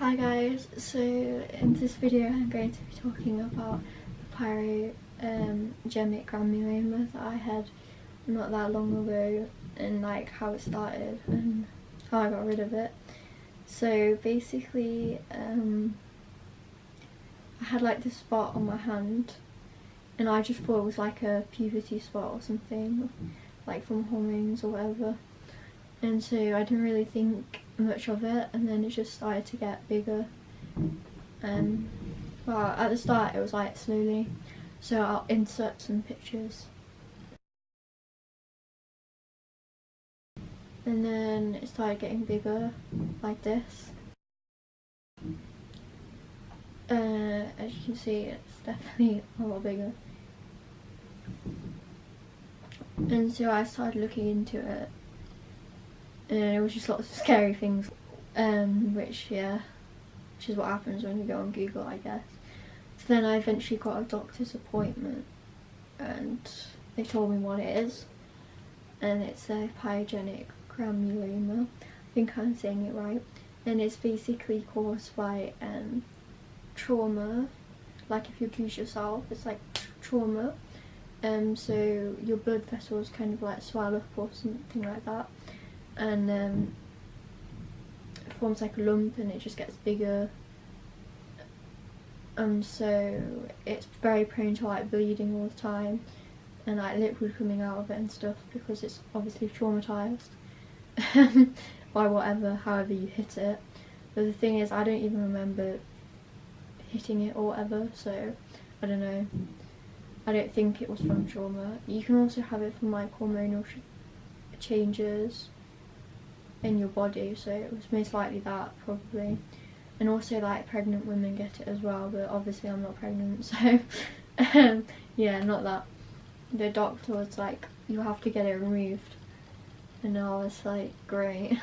Hi guys, so in this video I'm going to be talking about the Pyogenic Granuloma that I had not that long ago, and like how it started and how I got rid of it. So basically I had like this spot on my hand and I just thought it was like a puberty spot or something, like from hormones or whatever, and so I didn't really think much of it, and then it just started to get bigger. Well, at the start it was like slowly, so I'll insert some pictures. And then it started getting bigger like this. As you can see, it's definitely a lot bigger. And so I started looking into it, and it was just lots of scary things, which is what happens when you go on Google, I guess. So then I eventually got a doctor's appointment and they told me what it is, and it's a pyogenic granuloma. I think I'm saying it right. And it's basically caused by trauma, like if you abuse yourself, it's like trauma. So your blood vessels kind of like swell up or something like that, and it forms like a lump and it just gets bigger, and so it's very prone to like bleeding all the time and like liquid coming out of it and stuff, because it's obviously traumatized by however you hit it. But the thing is, I don't even remember hitting it or whatever, so I don't know. I don't think it was from trauma. You can also have it from like hormonal changes in your body, so it was most likely that, probably. And also like pregnant women get it as well, but obviously I'm not pregnant, so yeah, not that. The doctor was like, you have to get it removed, and I was like, great.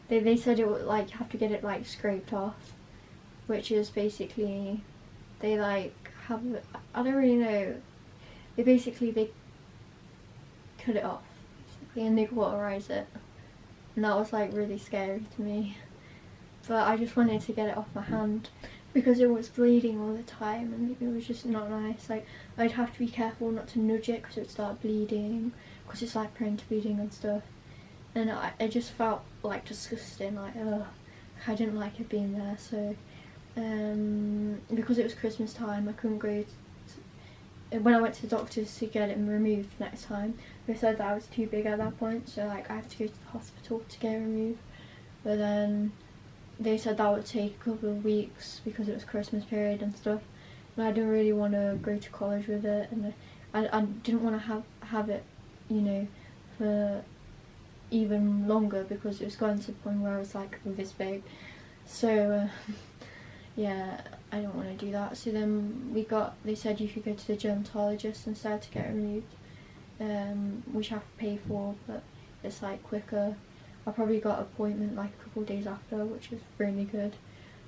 They said it would like, you have to get it like scraped off, which is basically, they like have, I don't really know, they cut it off basically, and they cauterize it, and that was like really scary to me. But I just wanted to get it off my hand because it was bleeding all the time and it was just not nice. Like, I'd have to be careful not to nudge it because it would start bleeding, because it's like prone to bleeding and stuff. And it just felt like disgusting, like ugh, I didn't like it being there. So because it was Christmas time, I couldn't go when I went to the doctors to get it removed next time. They said that I was too big at that point, so like I had to go to the hospital to get it removed. But then they said that would take a couple of weeks because it was Christmas period and stuff, and I didn't really want to go to college with it, and I didn't want to have it, you know, for even longer, because it was going to the point where I was like this big. So yeah, I don't want to do that. So then they said you could go to the dermatologist instead to get it removed, which I have to pay for, but it's like quicker. I probably got an appointment like a couple of days after, which is really good.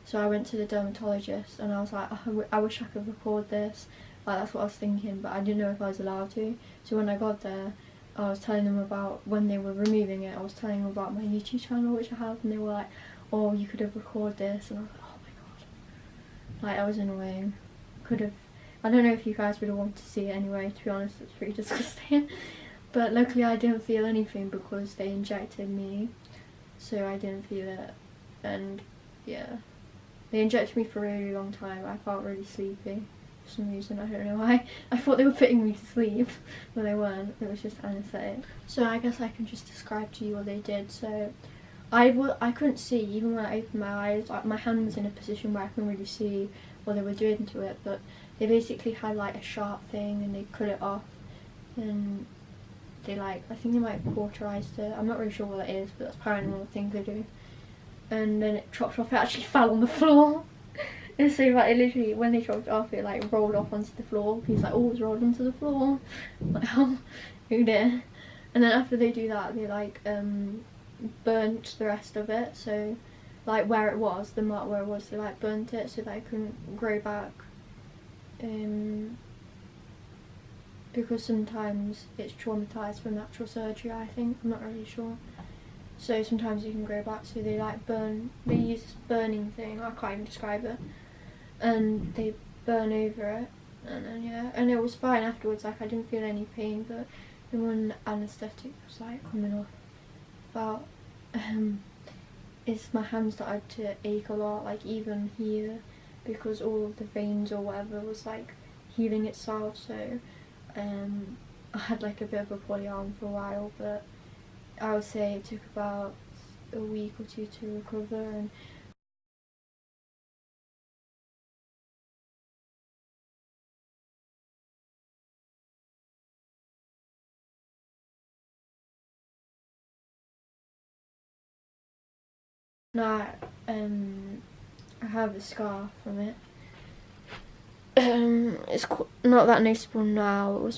So I went to the dermatologist and I was like, I wish I could record this. Like, that's what I was thinking, but I didn't know if I was allowed to. So when I got there, I was telling them about when they were removing it. I was telling them about my YouTube channel, which I have, and they were like, oh, you could have recorded this. And I was like, oh my god. Like, that was annoying. I don't know if you guys would have wanted to see it anyway, to be honest. It's pretty disgusting. But luckily I didn't feel anything because they injected me, so I didn't feel it. And yeah, they injected me for a really long time. I felt really sleepy for some reason, I don't know why. I thought they were putting me to sleep, but they weren't. It was just anaesthetic. So I guess I can just describe to you what they did. So I couldn't see, even when I opened my eyes. Like, my hand was in a position where I couldn't really see what they were doing to it, but they basically had like a sharp thing and they cut it off, and I think they might have cauterized it. I'm not really sure what that is, but that's apparently one of the things they do. And then it chopped off. It actually fell on the floor. And so like, it literally, when they chopped it off, it like rolled off onto the floor. He's like, oh, it's rolled onto the floor. I'm like, oh, who did? And then after they do that, they like burnt the rest of it. So like where it was, the mark where it was, they like burnt it so that it couldn't grow back. Because sometimes it's traumatized from natural surgery, I think. I'm not really sure. so sometimes you can grow back. So they like they use this burning thing, I can't even describe it, and they burn over it, and then yeah, and it was fine afterwards, like I didn't feel any pain, but then when anaesthetic was like coming off, but it's my hands started to ache a lot, like even here, because all of the veins or whatever was like healing itself. So I had like a bit of a bloody arm for a while, but I would say it took about a week or two to recover. And now I have a scar from it. It's not that noticeable now.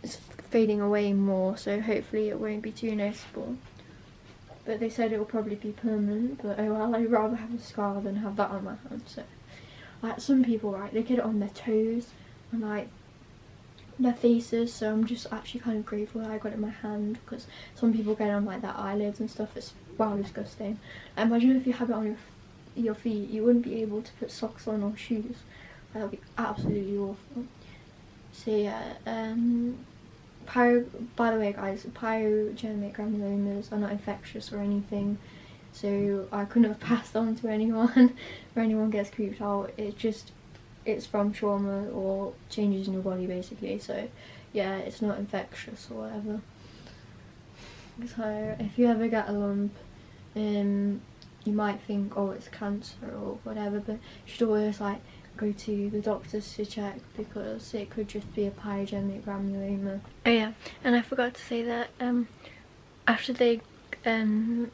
It's fading away more, so hopefully it won't be too noticeable. But they said it will probably be permanent. But oh well, I'd rather have a scar than have that on my hand. So, like some people, right, they get it on their toes and like their faces. So I'm just actually kind of grateful that I got it in my hand, because some people get it on like their eyelids and stuff. It's wow disgusting. Imagine if you have it on your feet, you wouldn't be able to put socks on or shoes. That would be absolutely awful. So yeah, by the way guys, pyogenic granulomas are not infectious or anything, so I couldn't have passed on to anyone or anyone gets creeped out. It's from trauma or changes in your body basically, so yeah, it's not infectious or whatever. So if you ever get a lump, you might think, oh, it's cancer or whatever, but you should always like go to the doctors to check, because it could just be a pyogenic granuloma. Oh yeah, and I forgot to say that after they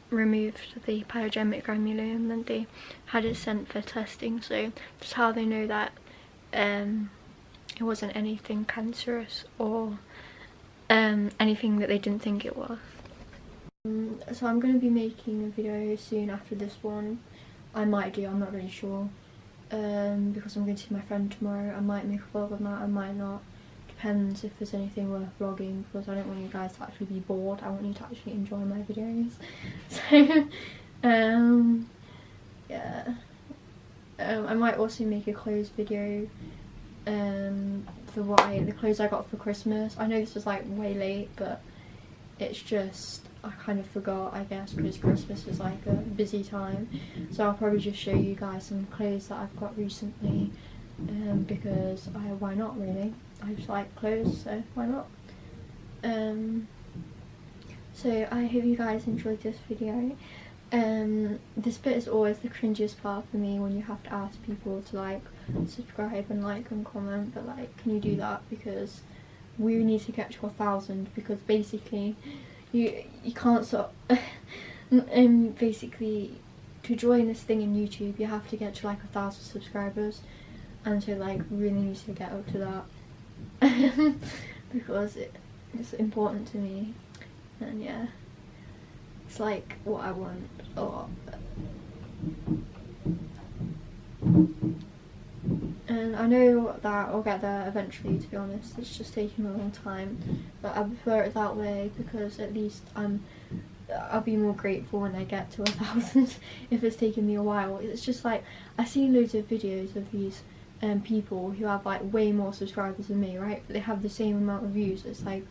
removed the pyogenic granuloma, then they had it sent for testing, so that's how they know that it wasn't anything cancerous or anything that they didn't think it was. So I'm going to be making a video soon after this one. I might do, I'm not really sure, because I'm going to see my friend tomorrow. I might make a vlog on that, I might not. Depends if there's anything worth vlogging, because I don't want you guys to actually be bored. I want you to actually enjoy my videos. So yeah, I might also make a clothes video for the clothes I got for Christmas. I know this was like way late, but it's just I kind of forgot, I guess, because Christmas is like a busy time. So I'll probably just show you guys some clothes that I've got recently, because why not really? I just like clothes, so why not? So I hope you guys enjoyed this video. This bit is always the cringiest part for me, when you have to ask people to like subscribe and like and comment, but like, can you do that, because we need to get to 1,000, because basically you can't sort of basically to join this thing in YouTube you have to get to like 1,000 subscribers, and so like really need to get up to that because it's important to me, and yeah, it's like what I want a lot. And I know that I'll get there eventually, to be honest. It's just taking a long time, but I prefer it that way, because at least I'll be more grateful when I get to 1,000 if it's taken me a while. It's just like, I've seen loads of videos of these people who have like way more subscribers than me, right? But they have the same amount of views. It's like,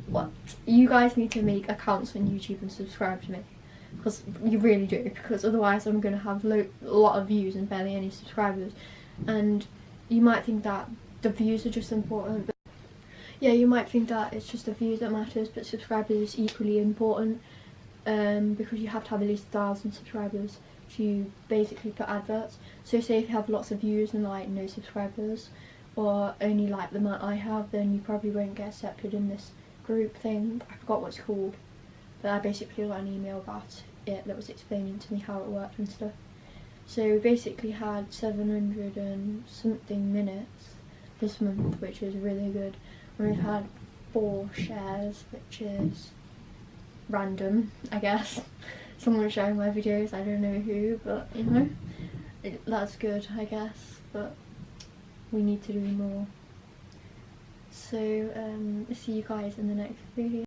what? You guys need to make accounts on YouTube and subscribe to me, because you really do, because otherwise I'm going to have a lot of views and barely any subscribers. And you might think that the views are just important, but yeah, you might think that it's just the views that matters, but subscribers is equally important, because you have to have at least 1,000 subscribers to basically put adverts. So say if you have lots of views and like no subscribers, or only like the amount I have, then you probably won't get accepted in this group thing. I forgot what it's called, but I basically got an email about it that was explaining to me how it worked and stuff. So we basically had 700 and something minutes this month, which is really good. We've had 4 shares, which is random, I guess. Someone sharing my videos, I don't know who, but you know, that's good, I guess, but we need to do more. So see you guys in the next video.